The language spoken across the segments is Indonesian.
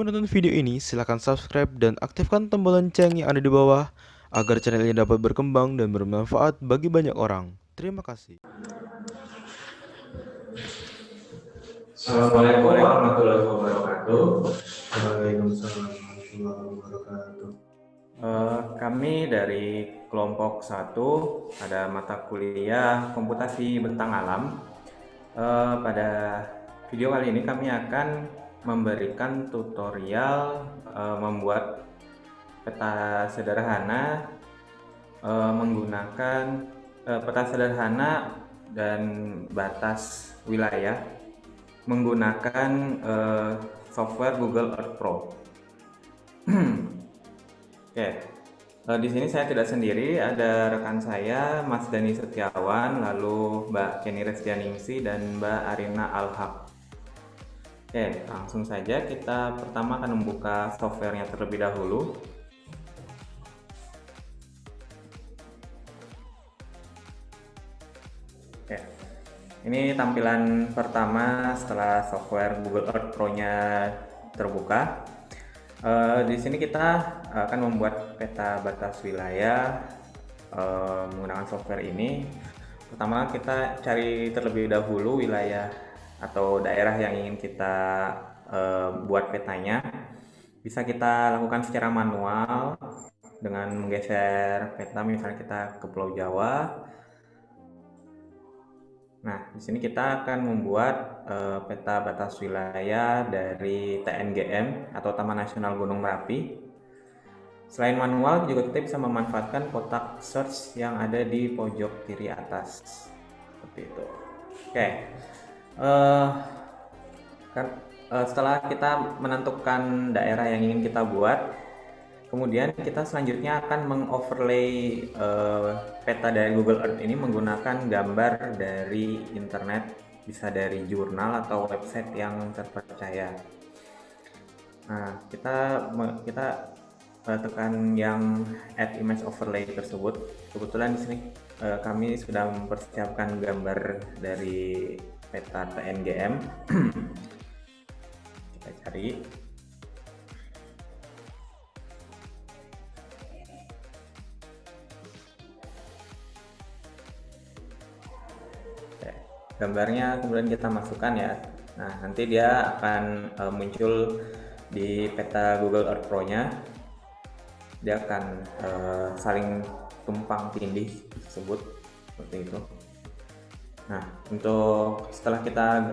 Sebelum menonton video ini, silahkan subscribe dan aktifkan tombol lonceng yang ada di bawah agar channel ini dapat berkembang dan bermanfaat bagi banyak orang. Terima kasih. Assalamualaikum warahmatullahi wabarakatuh. Waalaikumsalam warahmatullahi wabarakatuh. Kami dari kelompok 1 ada mata kuliah komputasi bentang alam. Pada video kali ini kami akan memberikan tutorial membuat peta sederhana menggunakan peta sederhana dan batas wilayah menggunakan software Google Earth Pro. Oke, di sini saya tidak sendiri, ada rekan saya Mas Dani Setiawan, lalu Mbak Kenny Resdianingsi dan Mbak Arina Alhaq. Oke, langsung saja kita pertama akan membuka softwarenya terlebih dahulu. Oke, ini tampilan pertama setelah software Google Earth Pro-nya terbuka. Di sini kita akan membuat peta batas wilayah menggunakan software ini. Pertama kita cari terlebih dahulu wilayah atau daerah yang ingin kita buat petanya. Bisa kita lakukan secara manual dengan menggeser peta, misalnya kita ke Pulau Jawa. Nah, di sini kita akan membuat peta batas wilayah dari TNGM atau Taman Nasional Gunung Merapi. Selain manual, juga kita bisa memanfaatkan kotak search yang ada di pojok kiri atas, seperti itu. Oke, setelah kita menentukan daerah yang ingin kita buat, kemudian kita selanjutnya akan mengoverlay peta dari Google Earth ini menggunakan gambar dari internet, bisa dari jurnal atau website yang terpercaya. Nah, kita tekan yang add image overlay tersebut. Kebetulan di sini kami sudah mempersiapkan gambar dari peta TNGM. Kita cari. Gambarnya kemudian kita masukkan ya. Nah, nanti dia akan muncul di peta Google Earth Pro-nya. Dia akan saling tumpang tindih tersebut, seperti itu. Nah, untuk setelah kita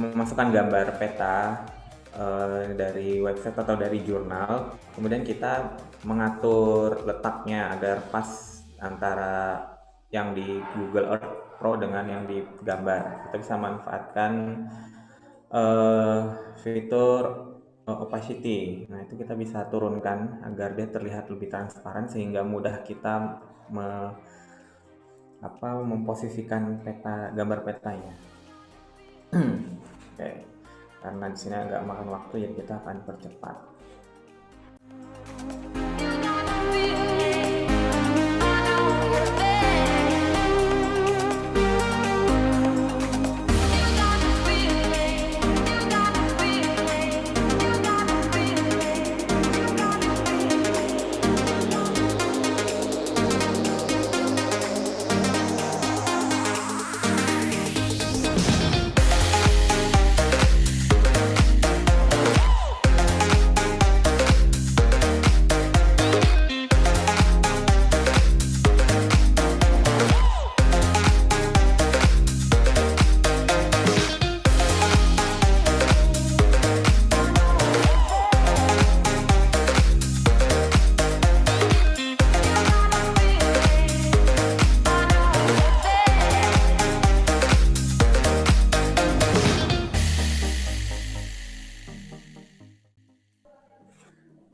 memasukkan gambar peta dari website atau dari jurnal, kemudian kita mengatur letaknya agar pas antara yang di Google Earth Pro dengan yang di gambar. Kita bisa manfaatkan fitur opacity. Nah, itu kita bisa turunkan agar dia terlihat lebih transparan sehingga mudah kita memposisikan peta, gambar petanya. Oke, karena di sini agak makan waktu, jadi kita akan percepat.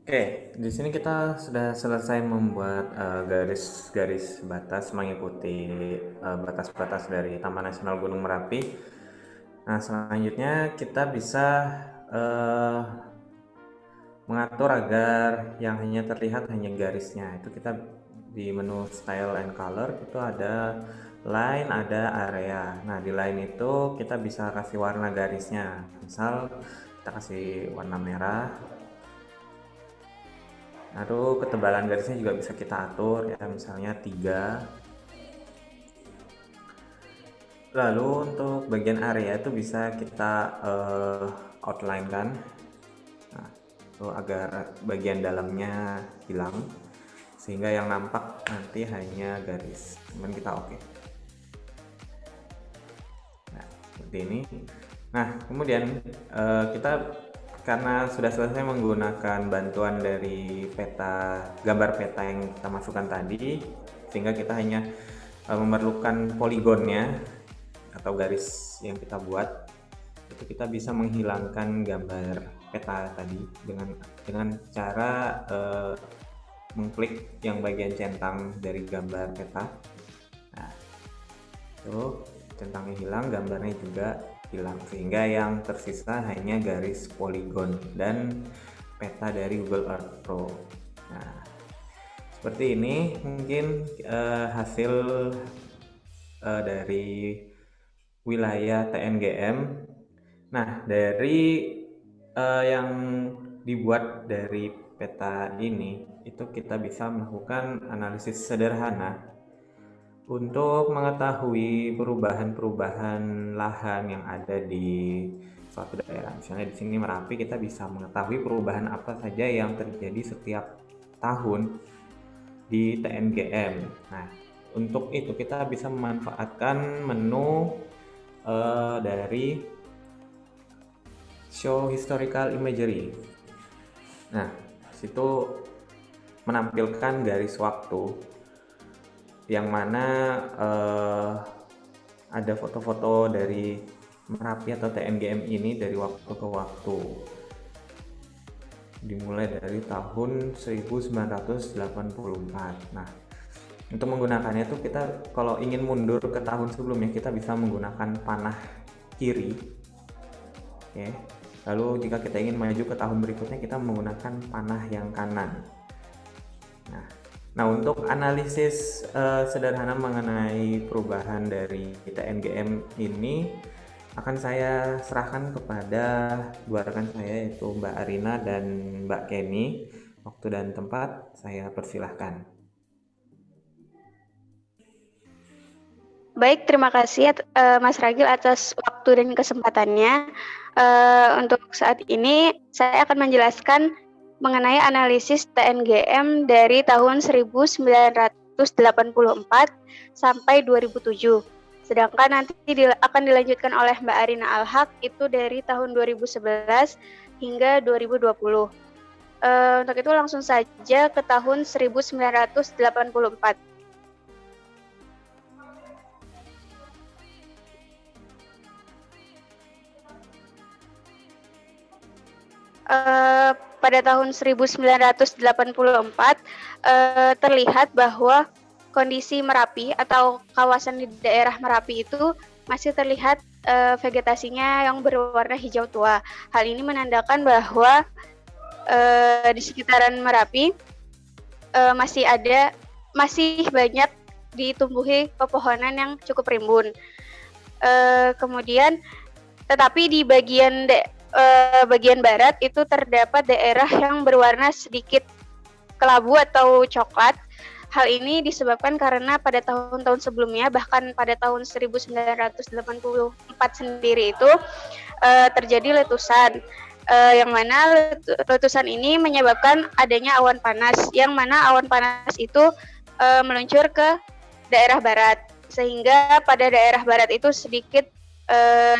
Oke, di sini kita sudah selesai membuat garis-garis batas mengikuti batas-batas dari Taman Nasional Gunung Merapi. Nah, selanjutnya kita bisa mengatur agar yang hanya terlihat hanya garisnya. Itu kita di menu Style and Color itu ada line, ada area. Nah, di line itu kita bisa kasih warna garisnya. Misal kita kasih warna merah. Lalu ketebalan garisnya juga bisa kita atur ya, misalnya 3. Lalu untuk bagian area itu bisa kita outline kan. Nah, itu agar bagian dalamnya hilang, sehingga yang nampak nanti hanya garis. Kemudian kita oke. Nah, seperti ini. Nah, kemudian kita karena sudah selesai menggunakan bantuan dari gambar peta yang kita masukkan tadi, sehingga kita hanya memerlukan poligonnya atau garis yang kita buat. Itu kita bisa menghilangkan gambar peta tadi dengan cara mengklik yang bagian centang dari gambar peta. Nah, itu centangnya hilang, gambarnya juga hilang, sehingga yang tersisa hanya garis poligon dan peta dari Google Earth Pro. Nah, seperti ini mungkin hasil dari wilayah TNGM. Nah, dari yang dibuat dari peta ini, itu kita bisa melakukan analisis sederhana untuk mengetahui perubahan-perubahan lahan yang ada di suatu daerah. Misalnya di sini Merapi, kita bisa mengetahui perubahan apa saja yang terjadi setiap tahun di TNGM. Nah, untuk itu kita bisa memanfaatkan menu dari Show Historical Imagery. Nah, situ menampilkan garis waktu yang mana ada foto-foto dari Merapi atau TNGM ini dari waktu ke waktu, dimulai dari tahun 1984. Nah, untuk menggunakannya itu kita kalau ingin mundur ke tahun sebelumnya, kita bisa menggunakan panah kiri. Oke. Lalu jika kita ingin maju ke tahun berikutnya, kita menggunakan panah yang kanan. Nah, untuk analisis sederhana mengenai perubahan dari TNGM ini akan saya serahkan kepada dua rekan saya, yaitu Mbak Arina dan Mbak Kenny. Waktu dan tempat saya persilahkan. Baik, terima kasih Mas Ragil atas waktu dan kesempatannya. Untuk saat ini saya akan menjelaskan mengenai analisis TNGM dari tahun 1984 sampai 2007. Sedangkan nanti akan dilanjutkan oleh Mbak Arina Alhaq itu dari tahun 2011 hingga 2020. Untuk itu langsung saja ke tahun 1984. Pada tahun 1984 terlihat bahwa kondisi Merapi atau kawasan di daerah Merapi itu masih terlihat vegetasinya yang berwarna hijau tua. Hal ini menandakan bahwa di sekitaran Merapi masih banyak ditumbuhi pepohonan yang cukup rimbun. Kemudian tetapi di bagian barat itu terdapat daerah yang berwarna sedikit kelabu atau coklat. Hal ini disebabkan karena pada tahun-tahun sebelumnya, bahkan pada tahun 1984 sendiri itu terjadi letusan, yang mana letusan ini menyebabkan adanya awan panas, yang mana awan panas itu meluncur ke daerah barat, sehingga pada daerah barat itu sedikit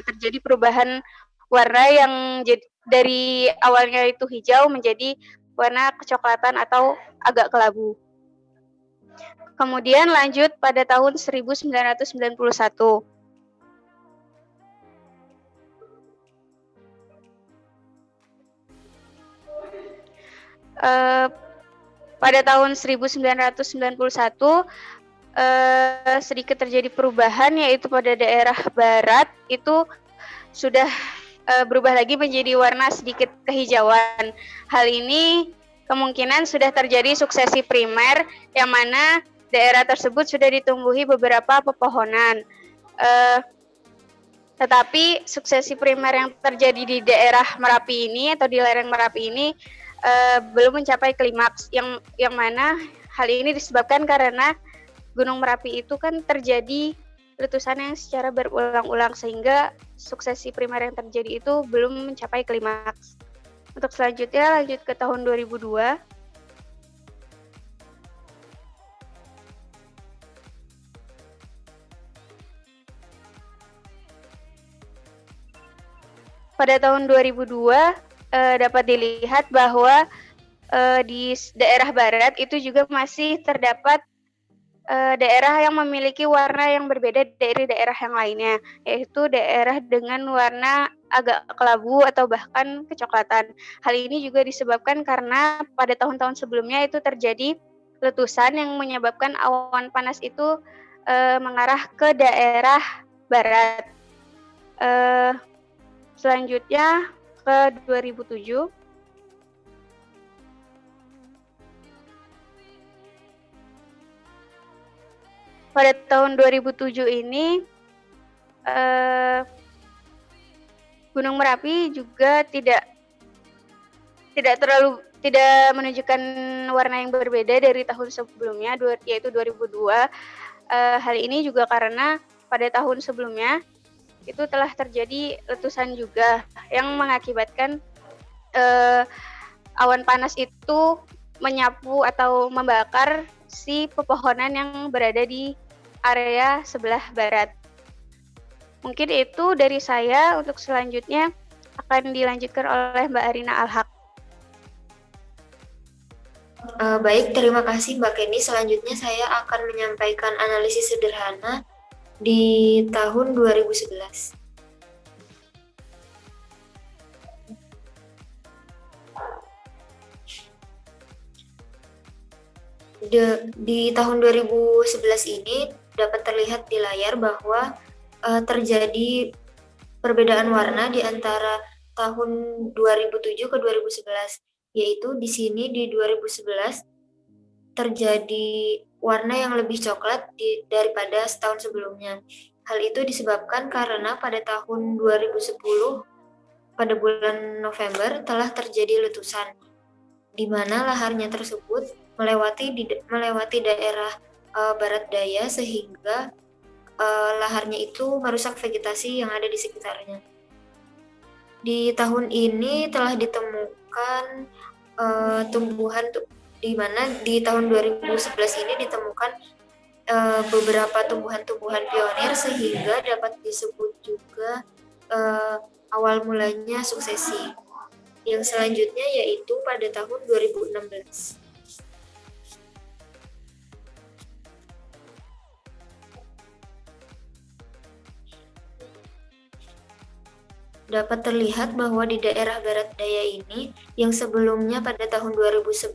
terjadi perubahan warna yang dari awalnya itu hijau menjadi warna kecoklatan atau agak kelabu. Kemudian lanjut pada tahun 1991. Pada tahun 1991 sedikit terjadi perubahan, yaitu pada daerah barat itu sudah berubah lagi menjadi warna sedikit kehijauan. Hal ini kemungkinan sudah terjadi suksesi primer, yang mana daerah tersebut sudah ditumbuhi beberapa pepohonan. Tetapi suksesi primer yang terjadi di daerah Merapi ini atau di lereng Merapi ini belum mencapai klimaks, yang mana hal ini disebabkan karena Gunung Merapi itu kan terjadi letusan yang secara berulang-ulang, sehingga suksesi primer yang terjadi itu belum mencapai klimaks. Untuk selanjutnya lanjut ke tahun 2002. Pada tahun 2002 dapat dilihat bahwa di daerah barat itu juga masih terdapat daerah yang memiliki warna yang berbeda dari daerah yang lainnya, yaitu daerah dengan warna agak kelabu atau bahkan kecoklatan. Hal ini juga disebabkan karena pada tahun-tahun sebelumnya itu terjadi letusan yang menyebabkan awan panas itu mengarah ke daerah barat. Selanjutnya ke 2007. Pada tahun 2007 ini Gunung Merapi juga tidak menunjukkan warna yang berbeda dari tahun sebelumnya, yaitu 2002. Hal ini juga karena pada tahun sebelumnya itu telah terjadi letusan juga yang mengakibatkan awan panas itu menyapu atau membakar si pepohonan yang berada di area sebelah barat. Mungkin itu dari saya. Untuk selanjutnya akan dilanjutkan oleh Mbak Arina Alhaq. Baik, terima kasih Mbak Kenny. Selanjutnya saya akan menyampaikan analisis sederhana di tahun 2011. Di tahun 2011 ini dapat terlihat di layar bahwa terjadi perbedaan warna di antara tahun 2007 ke 2011, yaitu di sini di 2011 terjadi warna yang lebih coklat daripada setahun sebelumnya. Hal itu disebabkan karena pada tahun 2010 pada bulan November telah terjadi letusan, di mana laharnya tersebut melewati daerah barat daya, sehingga laharnya itu merusak vegetasi yang ada di sekitarnya. Di tahun ini telah ditemukan tumbuhan, di mana di tahun 2011 ini ditemukan beberapa tumbuhan-tumbuhan pionir, sehingga dapat disebut juga awal mulanya suksesi. Yang selanjutnya yaitu pada tahun 2016. Dapat terlihat bahwa di daerah barat daya ini yang sebelumnya pada tahun 2011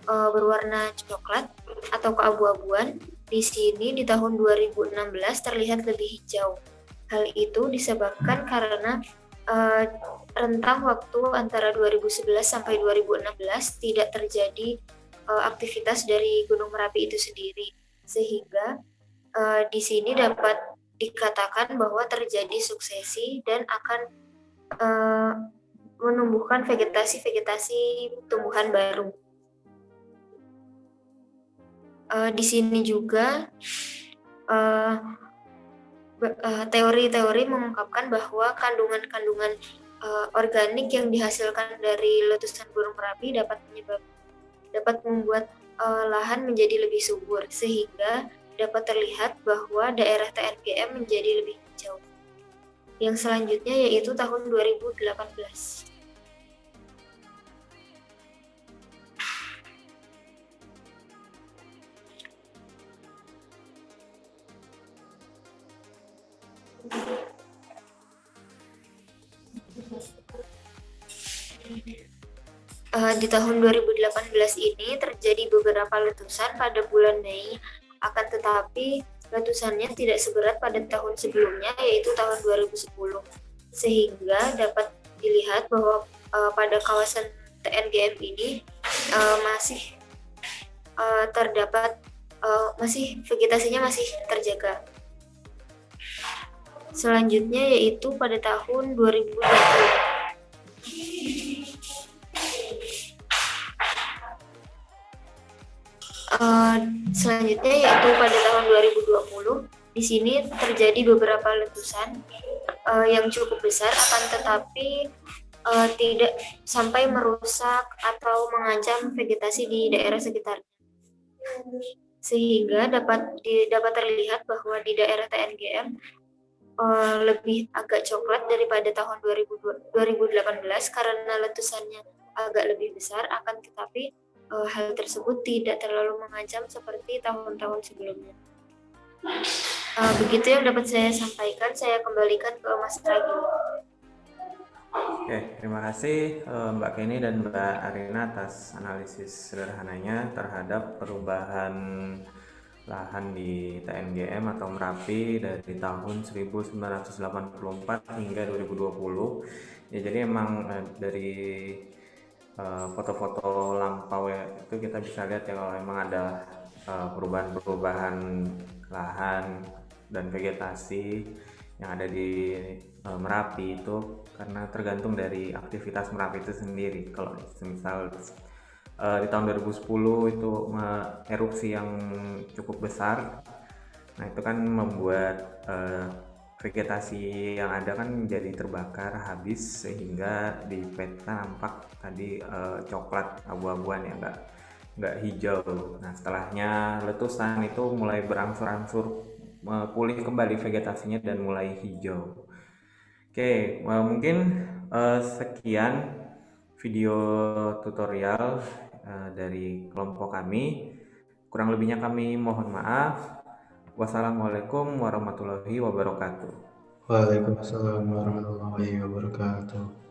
berwarna coklat atau keabu-abuan, di sini di tahun 2016 terlihat lebih hijau. Hal itu disebabkan karena rentang waktu antara 2011 sampai 2016 tidak terjadi aktivitas dari Gunung Merapi itu sendiri, sehingga di sini dapat dikatakan bahwa terjadi suksesi dan akan menumbuhkan vegetasi tumbuhan baru. Di sini juga teori-teori mengungkapkan bahwa kandungan-kandungan organik yang dihasilkan dari letusan Gunung Merapi dapat membuat lahan menjadi lebih subur, sehingga dapat terlihat bahwa daerah TNGM menjadi lebih hijau. Yang selanjutnya yaitu tahun 2018. Di tahun 2018 ini terjadi beberapa letusan pada bulan Mei, akan tetapi letusannya tidak seberat pada tahun sebelumnya, yaitu tahun 2010, sehingga dapat dilihat bahwa pada kawasan TNGM ini masih terdapat vegetasinya masih terjaga. selanjutnya yaitu pada tahun 2020. Selanjutnya yaitu pada tahun 2020, di sini terjadi beberapa letusan yang cukup besar, akan tetapi tidak sampai merusak atau mengancam vegetasi di daerah sekitar, sehingga dapat terlihat bahwa di daerah TNGM lebih agak coklat daripada tahun 2018 karena letusannya agak lebih besar, akan tetapi hal tersebut tidak terlalu mengancam seperti tahun-tahun sebelumnya. Begitu yang dapat saya sampaikan, saya kembalikan ke Mas Ragi. Oke, terima kasih Mbak Kenny dan Mbak Arina atas analisis sederhananya terhadap perubahan lahan di TNGM atau Merapi dari tahun 1984 hingga 2020. Ya, jadi emang dari foto-foto lampau ya, itu kita bisa lihat ya kalau emang ada perubahan-perubahan lahan dan vegetasi yang ada di Merapi itu karena tergantung dari aktivitas Merapi itu sendiri. Kalau misal di tahun 2010 itu erupsi yang cukup besar, nah itu kan membuat vegetasi yang ada kan jadi terbakar habis, sehingga di peta nampak tadi coklat abu-abuan ya, nggak hijau. Nah setelahnya letusan itu mulai berangsur-angsur pulih kembali vegetasinya dan mulai hijau. Oke, mungkin sekian video tutorial dari kelompok kami. Kurang lebihnya kami mohon maaf. Wassalamualaikum warahmatullahi wabarakatuh. Waalaikumsalam warahmatullahi wabarakatuh.